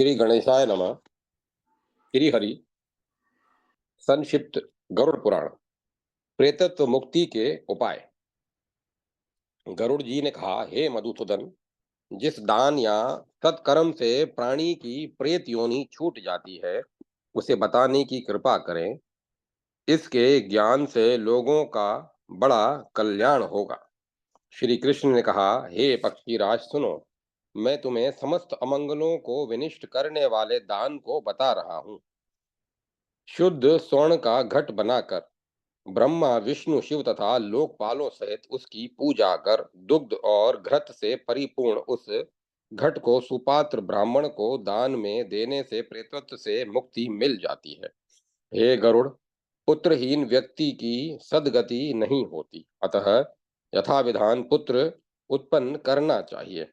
श्री गणेशाय नमः। श्री हरि। संक्षिप्त गरुड़ पुराण। प्रेतत्व मुक्ति के उपाय। गरुड़ जी ने कहा, हे मधुसूदन, जिस दान या सत्कर्म से प्राणी की प्रेत योनि छूट जाती है, उसे बताने की कृपा करें। इसके ज्ञान से लोगों का बड़ा कल्याण होगा। श्री कृष्ण ने कहा, हे पक्षीराज सुनो, मैं तुम्हें समस्त अमंगलों को विनिष्ट करने वाले दान को बता रहा हूँ। शुद्ध स्वर्ण का घट बनाकर ब्रह्मा विष्णु शिव तथा लोकपालों सहित उसकी पूजा कर दुग्ध और घृत से परिपूर्ण उस घट को सुपात्र ब्राह्मण को दान में देने से प्रेतत्व से मुक्ति मिल जाती है। हे गरुड़, पुत्रहीन व्यक्ति की सद्गति नहीं होती, अतः यथाविधान पुत्र उत्पन्न करना चाहिए।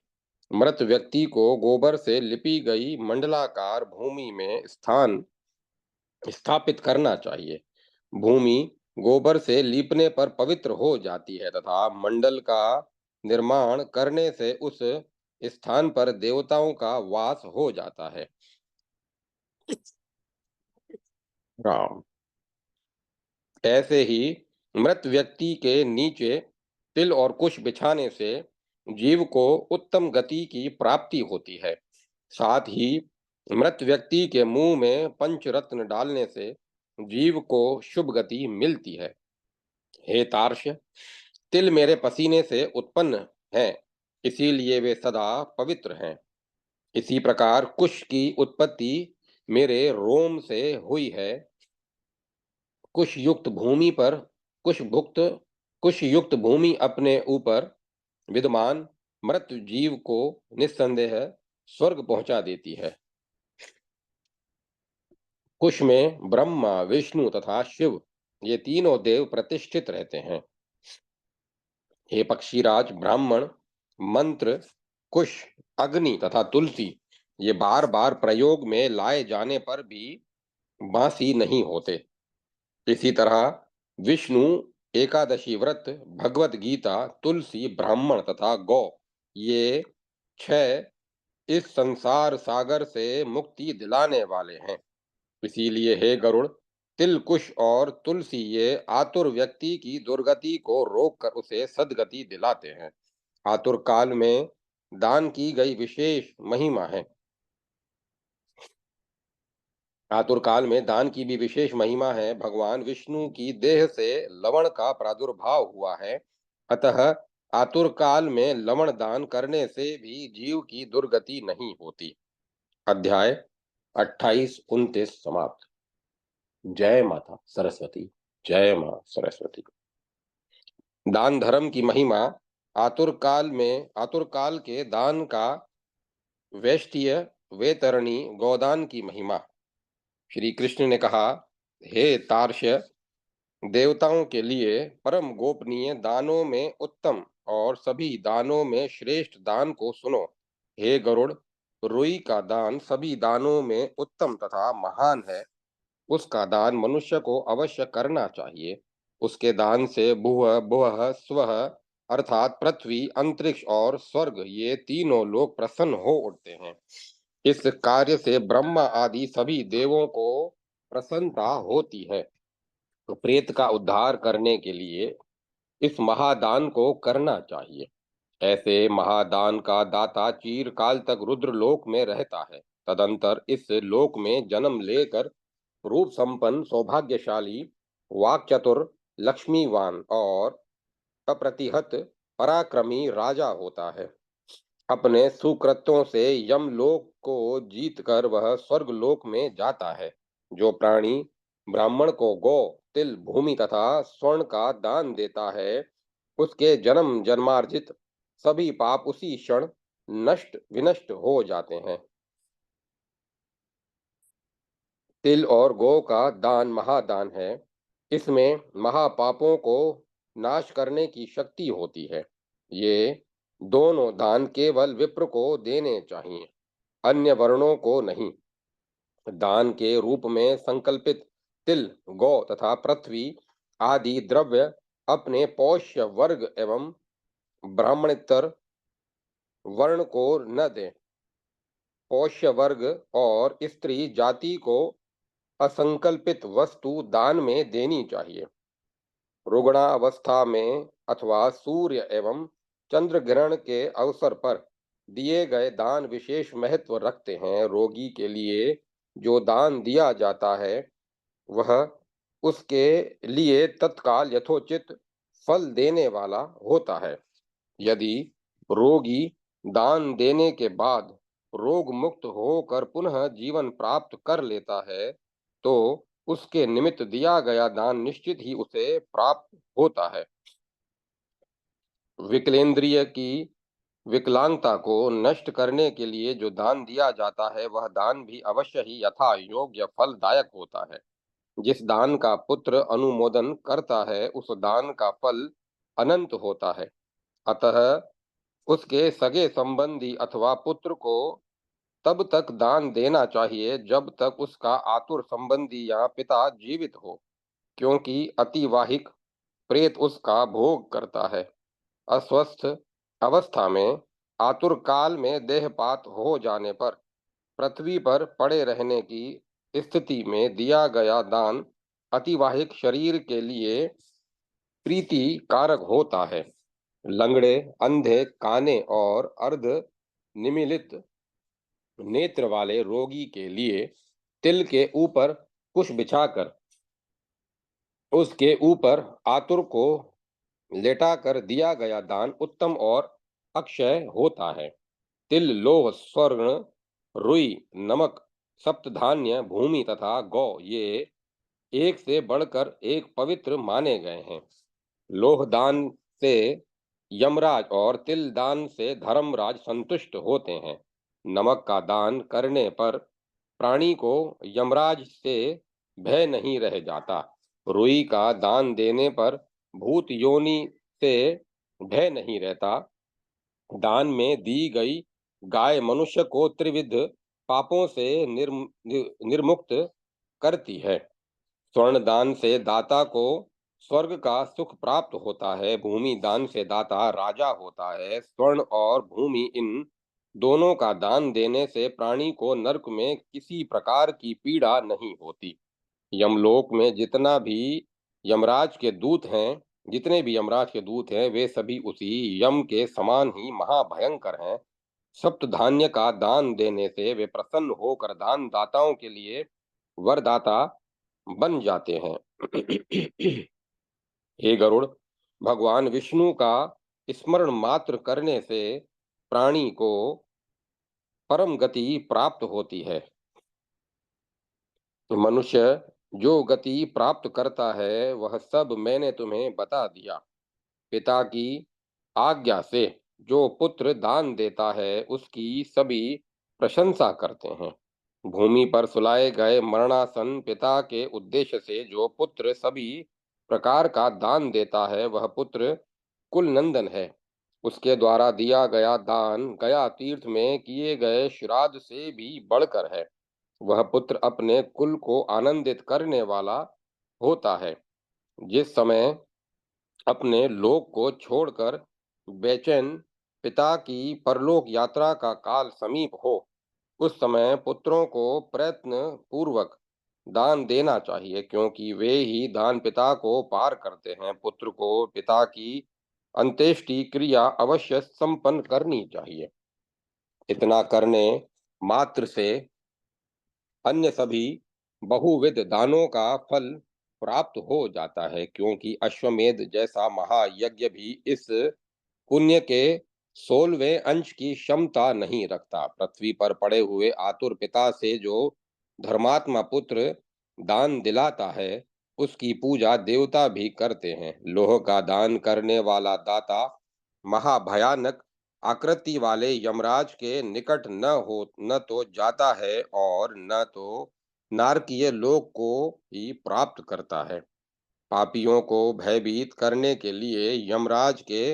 मृत व्यक्ति को गोबर से लिपी गई मंडलाकार भूमि में स्थान स्थापित करना चाहिए। भूमि गोबर से लीपने पर पवित्र हो जाती है तथा मंडल का निर्माण करने से उस स्थान पर देवताओं का वास हो जाता है। राम। ऐसे ही मृत व्यक्ति के नीचे तिल और कुश बिछाने से जीव को उत्तम गति की प्राप्ति होती है। साथ ही मृत व्यक्ति के मुंह में पंचरत्न डालने से जीव को शुभ गति मिलती है। हे तार्क्ष, तिल मेरे पसीने से उत्पन्न हैं, इसीलिए वे सदा पवित्र हैं। इसी प्रकार कुश की उत्पत्ति मेरे रोम से हुई है। कुश युक्त भूमि पर कुशभुक्त कुश युक्त भूमि अपने ऊपर विद्यमान मृत जीव को निस्संदेह स्वर्ग पहुंचा देती है। कुश में ब्रह्मा विष्णु तथा शिव ये तीनों देव प्रतिष्ठित रहते हैं। हे पक्षीराज, ब्राह्मण मंत्र कुश अग्नि तथा तुलसी ये बार बार प्रयोग में लाए जाने पर भी बासी नहीं होते। इसी तरह विष्णु एकादशी व्रत, भगवत गीता, तुलसी, ब्राह्मण तथा गौ ये छह इस संसार सागर से मुक्ति दिलाने वाले हैं। इसीलिए हे गरुड़, तिल कुश और तुलसी ये आतुर व्यक्ति की दुर्गति को रोककर उसे सद्गति दिलाते हैं। आतुर काल में दान की गई विशेष महिमा है। आतुर काल में दान की भी विशेष महिमा है। भगवान विष्णु की देह से लवण का प्रादुर्भाव हुआ है, अतः आतुर काल में लवण दान करने से भी जीव की दुर्गति नहीं होती। अध्याय 28-29 समाप्त। जय माता सरस्वती। जय मां सरस्वती। दान धर्म की महिमा। आतुर काल के दान का वैष्टिय वेतरणी गोदान की महिमा। श्री कृष्ण ने कहा, हे तार्क्ष, देवताओं के लिए परम गोपनीय दानों में उत्तम और सभी दानों में श्रेष्ठ दान को सुनो। हे गरुड़, रुई का दान सभी दानों में उत्तम तथा महान है। उसका दान मनुष्य को अवश्य करना चाहिए। उसके दान से भुवः भुवः स्वः अर्थात पृथ्वी, अंतरिक्ष और स्वर्ग ये तीनों लोग प्रसन्न हो उठते हैं। इस कार्य से ब्रह्मा आदि सभी देवों को प्रसन्नता होती है। तो प्रेत का उद्धार करने के लिए इस महादान को करना चाहिए। ऐसे महादान का दाता चिरकाल तक रुद्र लोक में रहता है। तदंतर इस लोक में जन्म लेकर रूप संपन्न, सौभाग्यशाली, वाक् चतुर, लक्ष्मीवान और अप्रतिहत पराक्रमी राजा होता है। अपने सुकृत्यों से यमलोक को जीतकर वह स्वर्ग लोक में जाता है। जो प्राणी ब्राह्मण को गौ, तिल, भूमि तथा स्वर्ण का दान देता है, उसके जन्म जन्मार्जित सभी पाप उसी क्षण नष्ट विनष्ट हो जाते हैं। तिल और गौ का दान महादान है। इसमें महापापों को नाश करने की शक्ति होती है। ये दोनों दान केवल विप्र को देने चाहिए, अन्य वर्णों को नहीं। दान के रूप में संकल्पित तिल, गौ तथा पृथ्वी आदि द्रव्य अपने पौष्य वर्ग एवं ब्राह्मणेतर वर्ण को न दें। पोष्य वर्ग और स्त्री जाति को असंकल्पित वस्तु दान में देनी चाहिए। रुग्णावस्था में अथवा सूर्य एवं चंद्र ग्रहण के अवसर पर दिए गए दान विशेष महत्व रखते हैं। रोगी के लिए जो दान दिया जाता है वह उसके लिए तत्काल यथोचित फल देने वाला होता है। यदि रोगी दान देने के बाद रोग मुक्त होकर पुनः जीवन प्राप्त कर लेता है, तो उसके निमित्त दिया गया दान निश्चित ही उसे प्राप्त होता है। विकलेंद्रिय की विकलांगता को नष्ट करने के लिए जो दान दिया जाता है, वह दान भी अवश्य ही यथा योग्य फलदायक होता है। जिस दान का पुत्र अनुमोदन करता है, उस दान का फल अनंत होता है। अतः उसके सगे संबंधी अथवा पुत्र को तब तक दान देना चाहिए जब तक उसका आतुर संबंधी या पिता जीवित हो, क्योंकि अतिवाहिक प्रेत उसका भोग करता है। अस्वस्थ अवस्था में आतुर काल में देहपात हो जाने पर पृथ्वी पर पड़े रहने की स्थिति में दिया गया दान अतिवाहिक शरीर के लिए प्रीति कारक होता है। लंगड़े, अंधे, काने और अर्ध निमिलित नेत्र वाले रोगी के लिए तिल के ऊपर कुश बिछाकर उसके ऊपर आतुर को लेटाकर दिया गया दान उत्तम और अक्षय होता है। तिल, लोह, स्वर्ण, रुई, नमक, सप्तधान्य, भूमि तथा गौ ये एक से बढ़कर एक पवित्र माने गए हैं। लोह दान से यमराज और तिल दान से धर्मराज संतुष्ट होते हैं। नमक का दान करने पर प्राणी को यमराज से भय नहीं रह जाता। रुई का दान देने पर भूत योनि से भय नहीं रहता। दान में दी गई गाय मनुष्य को त्रिविध पापों से निर्मुक्त करती है। स्वर्ण दान से दाता को स्वर्ग का सुख प्राप्त होता है। भूमि दान से दाता राजा होता है। स्वर्ण और भूमि इन दोनों का दान देने से प्राणी को नरक में किसी प्रकार की पीड़ा नहीं होती। यमलोक में जितने भी यमराज के दूत हैं, वे सभी उसी यम के समान ही महाभयंकर हैं। सप्त धान्य का दान देने से वे प्रसन्न होकर दान दाताओं के लिए वरदाता बन जाते हैं। हे गरुड़, भगवान विष्णु का स्मरण मात्र करने से प्राणी को परम गति प्राप्त होती है। मनुष्य जो गति प्राप्त करता है, वह सब मैंने तुम्हें बता दिया। पिता की आज्ञा से जो पुत्र दान देता है, उसकी सभी प्रशंसा करते हैं। भूमि पर सुलाए गए मरणासन पिता के उद्देश्य से जो पुत्र सभी प्रकार का दान देता है, वह पुत्र कुल नंदन है। उसके द्वारा दिया गया दान गया तीर्थ में किए गए श्राद्ध से भी बढ़कर है। वह पुत्र अपने कुल को आनंदित करने वाला होता है। जिस समय अपने लोक को छोड़कर बेचैन पिता की परलोक यात्रा का काल समीप हो, उस समय पुत्रों को प्रयत्न पूर्वक दान देना चाहिए, क्योंकि वे ही दान पिता को पार करते हैं। पुत्र को पिता की अंत्येष्टि क्रिया अवश्य संपन्न करनी चाहिए। इतना करने मात्र से अन्य सभी बहुविध दानों का फल प्राप्त हो जाता है, क्योंकि अश्वमेध जैसा महायज्ञ भी इस पुण्य के 16वें अंश की क्षमता नहीं रखता। पृथ्वी पर पड़े हुए आतुर पिता से जो धर्मात्मा पुत्र दान दिलाता है, उसकी पूजा देवता भी करते हैं। लोह का दान करने वाला दाता महाभयानक आकृति वाले यमराज के निकट न तो जाता है और न तो नारकीय लोक को ही प्राप्त करता है। पापियों को भयभीत करने के लिए यमराज के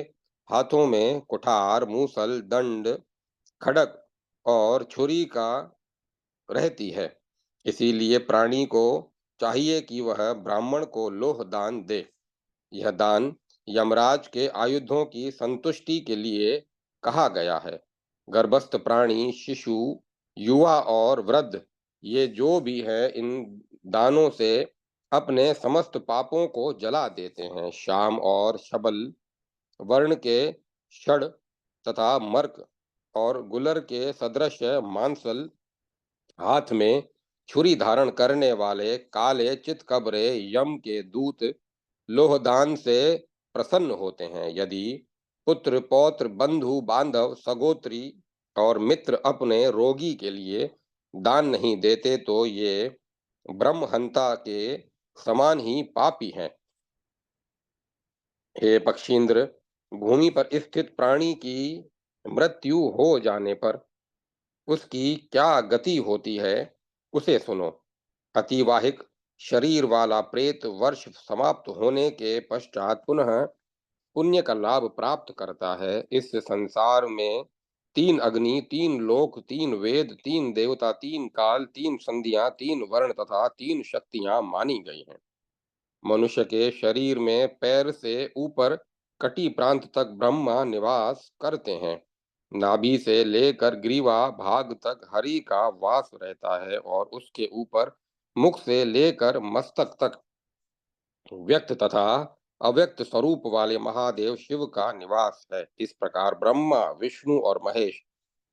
हाथों में कुठार, मूसल, दंड, खड़ग और छुरी का रहती है। इसीलिए प्राणी को चाहिए कि वह ब्राह्मण को लोह दान दे। यह दान यमराज के आयुधों की संतुष्टि के लिए कहा गया है। गर्भस्थ प्राणी, शिशु युवा और वृद्ध, ये जो भी है, इन दानों से अपने समस्त पापों को जला देते हैं। श्याम और शबल वर्ण के षड तथा मर्क और गुलर के सदृश मांसल, हाथ में छुरी धारण करने वाले काले चितकबरे यम के दूत लोहदान से प्रसन्न होते हैं। यदि पुत्र पौत्र बंधु बांधव सगोत्री और मित्र अपने रोगी के लिए दान नहीं देते तो ये ब्रह्महंता के समान ही पापी हैं। हे पक्षींद्र, भूमि पर स्थित प्राणी की मृत्यु हो जाने पर उसकी क्या गति होती है, उसे सुनो। अतिवाहिक शरीर वाला प्रेत वर्ष समाप्त होने के पश्चात पुनः पुण्य का लाभ प्राप्त करता है। इस संसार में तीन अग्नि, तीन लोक, तीन वेद, तीन देवता, तीन काल, तीन संधियां, तीन वर्ण तथा तीन शक्तियां मानी गई हैं। मनुष्य के शरीर में पैर से ऊपर कटी प्रांत तक ब्रह्मा निवास करते हैं। नाभि से लेकर ग्रीवा भाग तक हरि का वास रहता है और उसके ऊपर मुख से लेकर मस्तक तक व्यक्त तथा अव्यक्त स्वरूप वाले महादेव शिव का निवास है। इस प्रकार ब्रह्मा, विष्णु और महेश,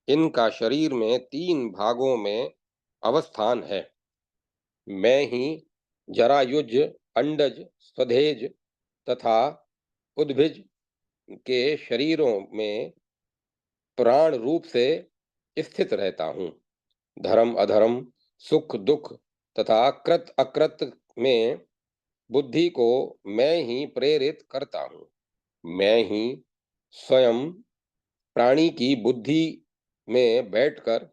इनका शरीर में तीन भागों में अवस्थान है। मैं ही जरायुज, अंडज, स्वधेज तथा उद्भिज के शरीरों में प्राण रूप से स्थित रहता हूँ। धर्म अधर्म, सुख दुख तथा कृत अकृत में बुद्धि को मैं ही प्रेरित करता हूँ। मैं ही स्वयं प्राणी की बुद्धि में बैठकर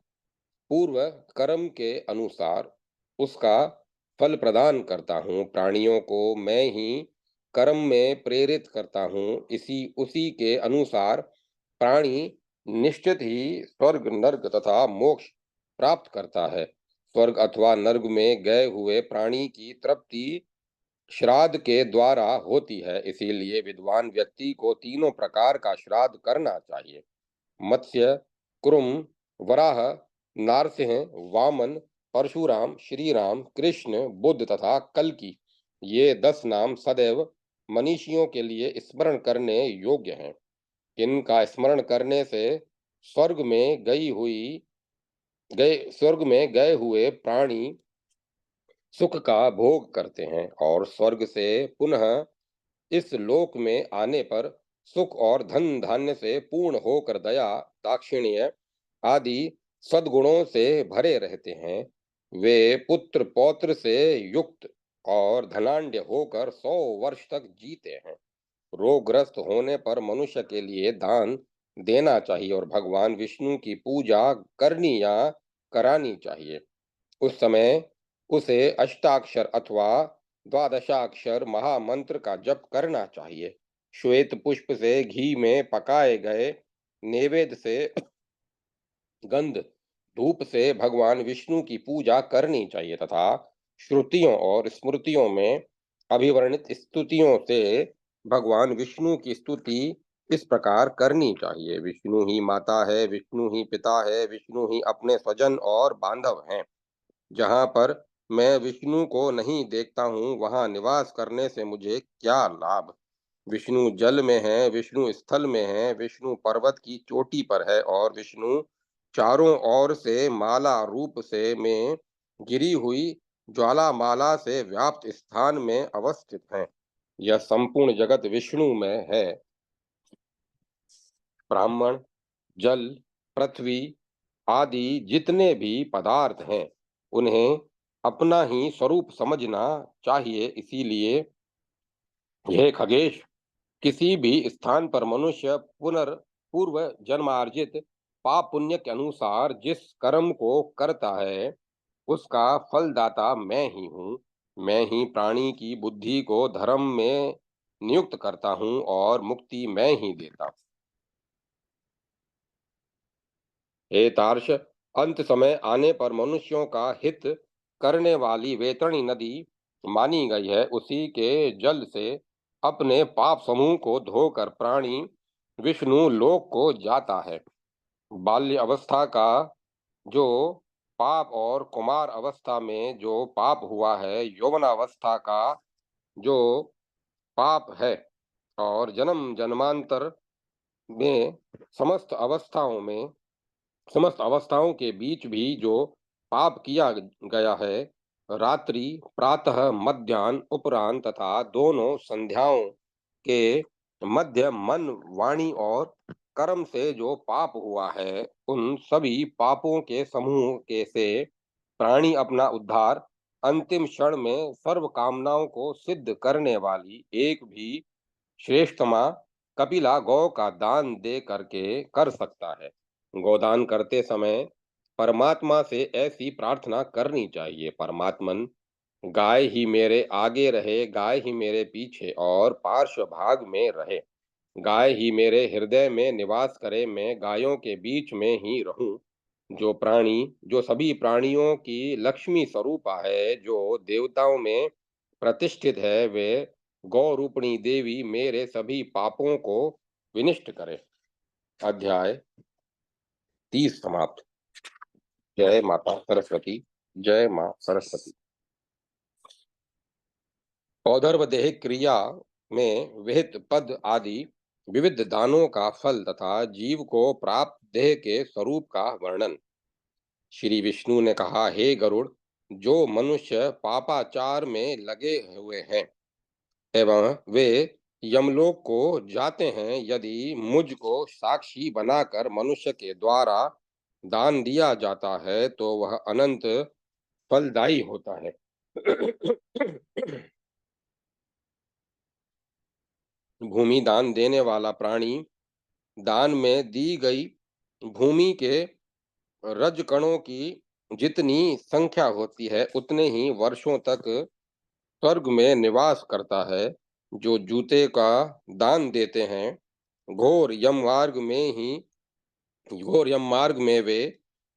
पूर्व कर्म के अनुसार उसका फल प्रदान करता हूँ। प्राणियों को मैं ही कर्म में प्रेरित करता हूँ। इसी उसी के अनुसार प्राणी निश्चित ही स्वर्ग, नर्क तथा मोक्ष प्राप्त करता है। स्वर्ग अथवा नर्क में गए हुए प्राणी की तृप्ति श्राद्ध के द्वारा होती है। इसीलिए विद्वान व्यक्ति को तीनों प्रकार का श्राद्ध करना चाहिए। मत्स्य, कुर्म, वराह, नारसिंह, वामन, परशुराम, श्री राम, कृष्ण, बुद्ध तथा कल्कि, ये 10 नाम सदैव मनीषियों के लिए स्मरण करने योग्य हैं। इनका स्मरण करने से स्वर्ग में स्वर्ग में गए हुए प्राणी सुख का भोग करते हैं और स्वर्ग से पुनः इस लोक में आने पर सुख और धन धान्य से पूर्ण होकर दया, दाक्षिण्य आदि सद्गुणों से भरे रहते हैं। वे पुत्र पौत्र से युक्त और धनाढ्य होकर 100 वर्ष तक जीते हैं। रोगग्रस्त होने पर मनुष्य के लिए दान देना चाहिए और भगवान विष्णु की पूजा करनी या करानी चाहिए। उस समय उसे अष्टाक्षर अथवा द्वादशाक्षर महामंत्र का जप करना चाहिए। श्वेत पुष्प से घी में पकाए गए नैवेद्य से गंध धूप से भगवान विष्णु की पूजा करनी चाहिए तथा श्रुतियों और स्मृतियों में अभिवर्णित स्तुतियों से भगवान विष्णु की स्तुति इस प्रकार करनी चाहिए। विष्णु ही माता है, विष्णु ही पिता है, विष्णु ही अपने स्वजन और बांधव हैं। जहाँ पर मैं विष्णु को नहीं देखता हूँ, वहाँ निवास करने से मुझे क्या लाभ। विष्णु जल में है, विष्णु स्थल में है, विष्णु पर्वत की चोटी पर है और विष्णु चारों ओर से माला रूप से में गिरी हुई ज्वालामाला से व्याप्त स्थान में अवस्थित है। यह संपूर्ण जगत विष्णु में है। ब्राह्मण, जल, पृथ्वी आदि जितने भी पदार्थ हैं, उन्हें अपना ही स्वरूप समझना चाहिए। इसीलिए यह खगेश, किसी भी स्थान पर मनुष्य पूर्व जन्मार्जित पाप पुण्य के अनुसार जिस कर्म को करता है, उसका फलदाता मैं ही हूँ। मैं ही प्राणी की बुद्धि को धर्म में नियुक्त करता हूँ और मुक्ति मैं ही देता हूँ। हे तार्ष, अंत समय आने पर मनुष्यों का हित करने वाली वैतरणी नदी मानी गई है। उसी के जल से अपने पाप समूह को धोकर प्राणी विष्णु लोक को जाता है। बाल्य अवस्था का जो पाप और कुमार अवस्था में जो पाप हुआ है, यौवनावस्था का जो पाप है और जन्म जन्मांतर में समस्त अवस्थाओं में समस्त अवस्थाओं के बीच भी जो पाप किया गया है, रात्रि प्रातः मध्याह्न उपरांत तथा दोनों संध्याओं के मध्य मन वाणी और कर्म से जो पाप हुआ है, उन सभी पापों के समूह के से प्राणी अपना उद्धार अंतिम क्षण में सर्व कामनाओं को सिद्ध करने वाली एक भी श्रेष्ठतमा कपिला गौ का दान दे करके कर सकता है। गोदान करते समय परमात्मा से ऐसी प्रार्थना करनी चाहिए, परमात्मन गाय ही मेरे आगे रहे, गाय ही मेरे पीछे और पार्श्व भाग में रहे, गाय ही मेरे हृदय में निवास करे, मैं गायों के बीच में ही रहूं। जो प्राणी जो सभी प्राणियों की लक्ष्मी स्वरूपा है, जो देवताओं में प्रतिष्ठित है, वे गौ रूपणी देवी मेरे सभी पापों को विनिष्ट करे। अध्याय 30 समाप्त। जय माता सरस्वती। जय माँ सरस्वती। औदर्वदेह क्रिया में विहित पद आदि विविध दानों का फल तथा जीव को प्राप्त देह के स्वरूप का वर्णन। श्री विष्णु ने कहा, हे गरुड़, जो मनुष्य पापाचार में लगे हुए हैं एवं वे यमलोक को जाते हैं, यदि मुझको साक्षी बनाकर मनुष्य के द्वारा दान दिया जाता है तो वह अनंत फलदायी होता है। भूमि दान देने वाला प्राणी दान में दी गई भूमि के रजकणों की जितनी संख्या होती है, उतने ही वर्षों तक स्वर्ग में निवास करता है। जो जूते का दान देते हैं, घोर यममार्ग में ही घोर यममार्ग में वे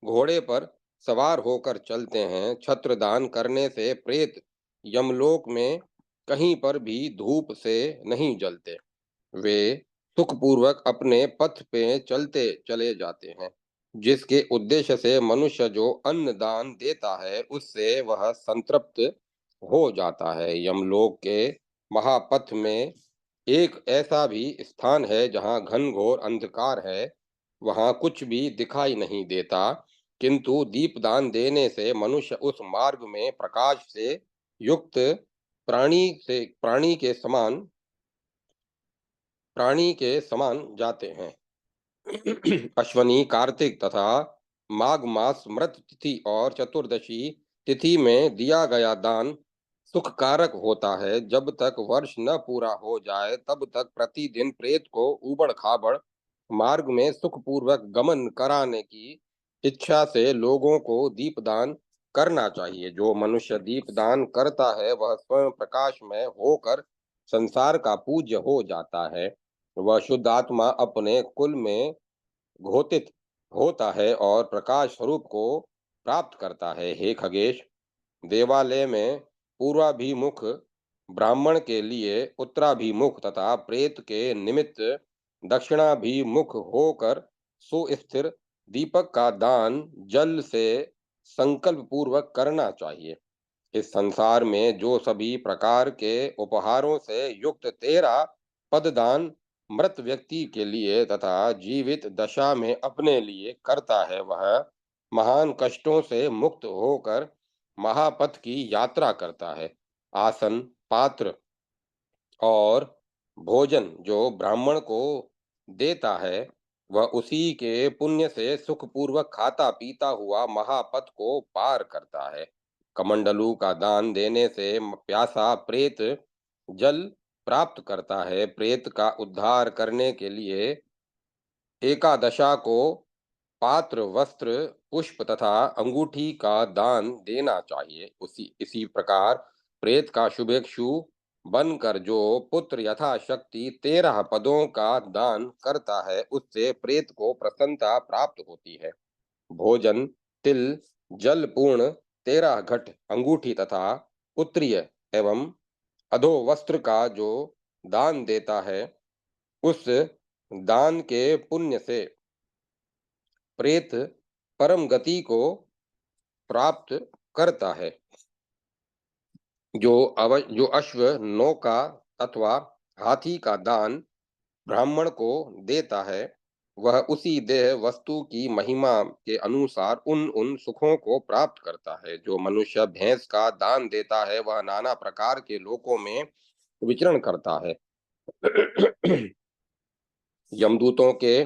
घोड़े पर सवार होकर चलते हैं। छत्र दान करने से प्रेत यमलोक में कहीं पर भी धूप से नहीं जलते, वे सुखपूर्वक अपने पथ पे चलते चले जाते हैं। जिसके उद्देश्य से मनुष्य जो अन्न दान देता है, उससे वह संतृप्त हो जाता है। यमलोक के महापथ में एक ऐसा भी स्थान है जहाँ घनघोर अंधकार है, वहाँ कुछ भी दिखाई नहीं देता, किंतु दीपदान देने से मनुष्य उस मार्ग में प्रकाश से युक्त प्राणी के समान जाते हैं। अश्वनी, कार्तिक तथा माघ मास मृत तिथि और चतुर्दशी तिथि में दिया गया दान सुख कारक होता है। जब तक वर्ष न पूरा हो जाए, तब तक प्रतिदिन प्रेत को ऊबड़ खाबड़ मार्ग में सुखपूर्वक गमन कराने की इच्छा से लोगों को दीपदान करना चाहिए। जो मनुष्य दीपदान करता है, वह स्वयं प्रकाश में होकर संसार का पूज्य हो जाता है। वह शुद्ध आत्मा अपने कुल में घोषित होता है और प्रकाश स्वरूप को प्राप्त करता है। हे खगेश, देवालय में पूर्वाभिमुख ब्राह्मण के लिए उत्तराभिमुख तथा प्रेत के निमित्त दक्षिणाभिमुख होकर सुस्थिर दीपक का दान जल से संकल्प पूर्वक करना चाहिए। इस संसार में जो सभी प्रकार के उपहारों से युक्त तेरा पददान मृत व्यक्ति के लिए तथा जीवित दशा में अपने लिए करता है, वह महान कष्टों से मुक्त होकर महापथ की यात्रा करता है। आसन, पात्र और भोजन जो ब्राह्मण को देता है, वह उसी के पुण्य से सुखपूर्वक खाता पीता हुआ महापथ को पार करता है। कमंडलू का दान देने से प्यासा प्रेत जल प्राप्त करता है। प्रेत का उद्धार करने के लिए एकादशा को पात्र, वस्त्र, पुष्प तथा अंगूठी का दान देना चाहिए। इसी प्रकार प्रेत का शुभेक्षु बनकर जो पुत्र यथाशक्ति 13 पदों का दान करता है, उससे प्रेत को प्रसन्नता प्राप्त होती है। भोजन, तिल, जल पूर्ण 13 घट अंगूठी तथा पुत्रिय एवं अधो वस्त्र का जो दान देता है, उस दान के पुण्य से प्रेत परम गति को प्राप्त करता है। जो अश्व, नौका अथवा हाथी का दान ब्राह्मण को देता है, वह उसी देह वस्तु की महिमा के अनुसार उन उन सुखों को प्राप्त करता है। जो मनुष्य भैंस का दान देता है, वह नाना प्रकार के लोकों में विचरण करता है। यमदूतों के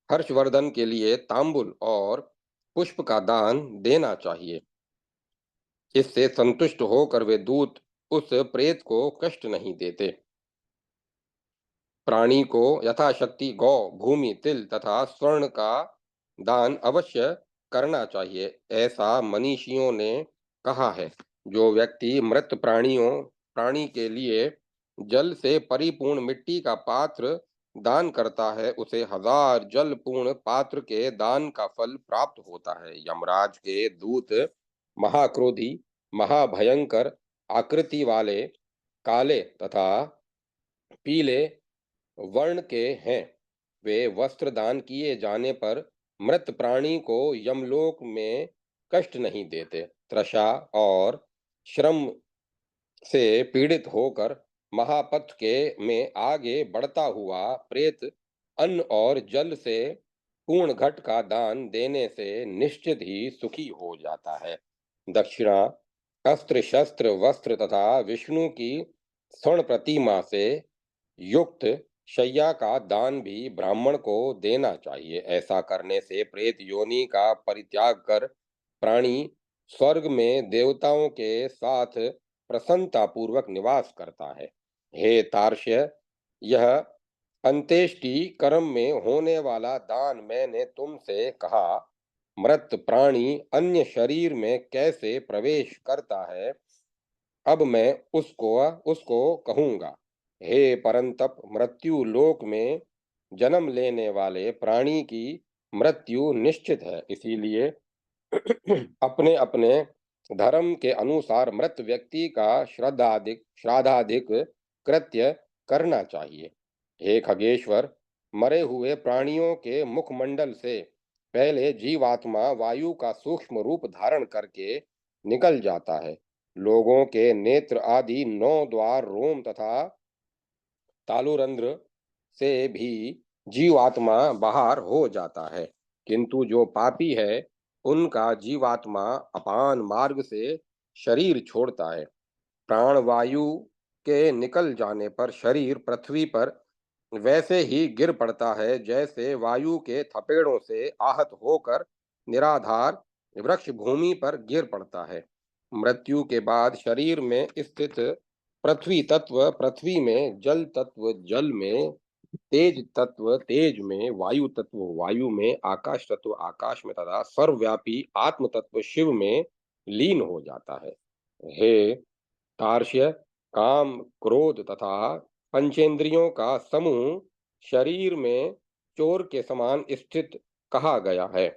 हर्षवर्धन के लिए तांबुल और पुष्प का दान देना चाहिए। इससे संतुष्ट होकर वे दूत उस प्रेत को कष्ट नहीं देते। प्राणी को यथाशक्ति गौ, भूमि, तिल तथा स्वर्ण का दान अवश्य करना चाहिए, ऐसा मनीषियों ने कहा है। जो व्यक्ति मृत प्राणी के लिए जल से परिपूर्ण मिट्टी का पात्र दान करता है, उसे 1000 जल पूर्ण पात्र के दान का फल प्राप्त होता है। यमराज के दूत महाक्रोधी, महाभयंकर आकृति वाले, काले तथा पीले वर्ण के हैं। वे वस्त्र दान किए जाने पर मृत प्राणी को यमलोक में कष्ट नहीं देते। तृषा और श्रम से पीड़ित होकर महापथ के में आगे बढ़ता हुआ प्रेत अन्न और जल से पूर्ण घट का दान देने से निश्चित ही सुखी हो जाता है। दक्षिणा, अस्त्र शस्त्र वस्त्र तथा विष्णु की स्वर्ण प्रतिमा से युक्त शैया का दान भी ब्राह्मण को देना चाहिए। ऐसा करने से प्रेत योनि का परित्याग कर प्राणी स्वर्ग में देवताओं के साथ प्रसन्नता पूर्वक निवास करता है। हे तार्क्ष्य, यह अंत्येष्टि कर्म में होने वाला दान मैंने तुमसे कहा। मृत प्राणी अन्य शरीर में कैसे प्रवेश करता है, अब मैं उसको उसको कहूंगा। हे परंतप, मृत्यु लोक में जन्म लेने वाले प्राणी की मृत्यु निश्चित है, इसीलिए अपने अपने धर्म के अनुसार मृत व्यक्ति का श्राद्धाधिक कृत्य करना चाहिए। हे खगेश्वर, मरे हुए प्राणियों के मुखमंडल से पहले जीवात्मा वायु का सूक्ष्म रूप धारण करके निकल जाता है। लोगों के नेत्र आदि 9 द्वार, रोम तथा तालुरंध्र से भी जीवात्मा बाहर हो जाता है, किंतु जो पापी है उनका जीवात्मा अपान मार्ग से शरीर छोड़ता है। प्राण वायु के निकल जाने पर शरीर पृथ्वी पर वैसे ही गिर पड़ता है, जैसे वायु के थपेड़ों से आहत होकर निराधार वृक्ष भूमि पर गिर पड़ता है। मृत्यु के बाद शरीर में स्थित पृथ्वी तत्व पृथ्वी में, जल तत्व जल में, तेज तत्व तेज में, वायु तत्व वायु में, आकाश तत्व आकाश में तथा सर्वव्यापी आत्म तत्व शिव में लीन हो जाता है। हे तार्क्ष्य, काम, क्रोध तथा पंचेंद्रियों का समूह शरीर में चोर के समान स्थित कहा गया है।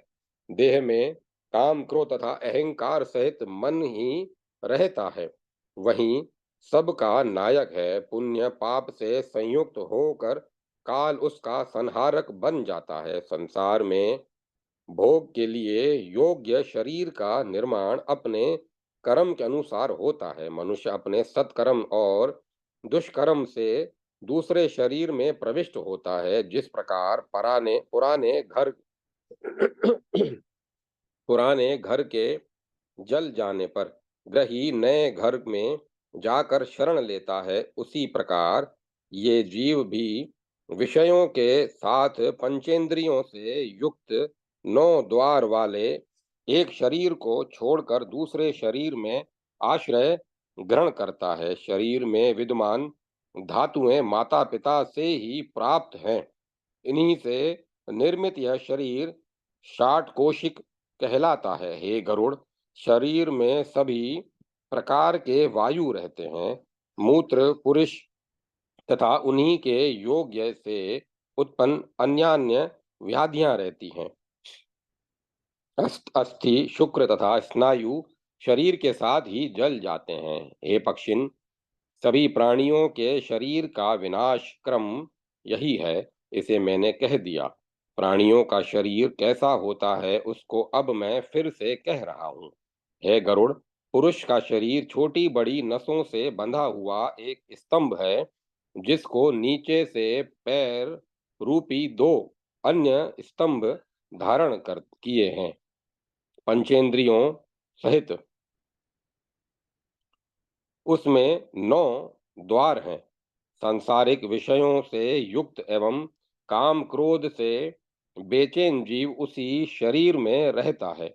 देह में काम, क्रोध तथा अहंकार सहित मन ही रहता है, वहीं सबका नायक है। पुण्य पाप से संयुक्त होकर काल उसका संहारक बन जाता है। संसार में भोग के लिए योग्य शरीर का निर्माण अपने कर्म के अनुसार होता है। मनुष्य अपने सत्कर्म और दुष्कर्म से दूसरे शरीर में प्रविष्ट होता है। जिस प्रकार पुराने घर के जल जाने पर ग्रही नए घर में जाकर शरण लेता है, उसी प्रकार ये जीव भी विषयों के साथ पंचेंद्रियों से युक्त 9 द्वार वाले एक शरीर को छोड़कर दूसरे शरीर में आश्रय ग्रहण करता है। शरीर में विद्यमान धातुएं माता पिता से ही प्राप्त हैं। इन्हीं से निर्मित यह शरीर 60 कोशिक कहलाता है। हे गरुड़, शरीर में सभी प्रकार के वायु रहते हैं। मूत्र पुरुष तथा उन्हीं के योग्य से उत्पन्न अन्यान्य व्याधियां रहती हैं। अस्थि, शुक्र तथा स्नायु शरीर के साथ ही जल जाते हैं। हे पक्षिन, सभी प्राणियों के शरीर का विनाश क्रम यही है, इसे मैंने कह दिया। प्राणियों का शरीर कैसा होता है उसको अब मैं फिर से कह रहा हूँ। हे गरुड़, पुरुष का शरीर छोटी बड़ी नसों से बंधा हुआ एक स्तंभ है, जिसको नीचे से पैर रूपी दो अन्य स्तंभ धारण कर किए हैं। पंचेंद्रियों सहित उसमें 9 द्वार हैं। सांसारिक विषयों से युक्त एवं काम क्रोध से बेचैन जीव उसी शरीर में रहता है।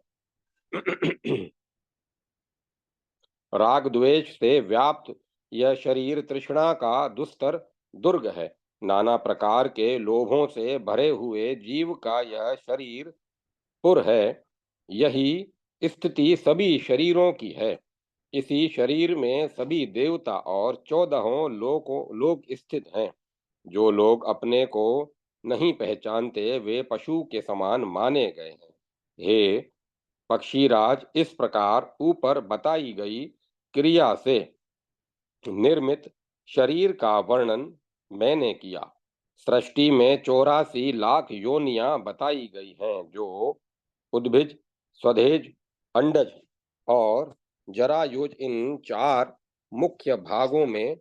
राग द्वेष से व्याप्त यह शरीर तृष्णा का दुस्तर दुर्ग है। नाना प्रकार के लोभों से भरे हुए जीव का यह शरीर पुर है। यही स्थिति सभी शरीरों की है। इसी शरीर में सभी देवता और 14 लोग स्थित हैं। जो लोग अपने को नहीं पहचानते वे पशु के समान माने गए हैं। हे पक्षीराज, इस प्रकार ऊपर बताई गई क्रिया से निर्मित शरीर का वर्णन मैंने किया। सृष्टि में 84 लाख योनियां बताई गई हैं, जो उद्भिज, स्वधेज, अंडज और जरायुज इन 4 मुख्य भागों में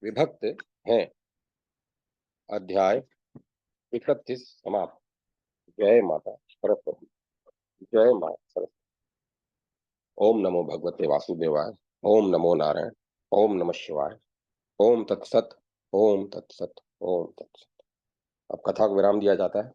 विभक्त हैं। अध्याय 31 समाप्त। जय माता सरस्वती। जय माता सरस्वती। ओम नमो भगवते वासुदेवाय। ओम नमो नारायण। ओम नमः शिवाय। ओम तत्सत। ओम तत्सत। ओम तत्सत। अब कथा को विराम दिया जाता है।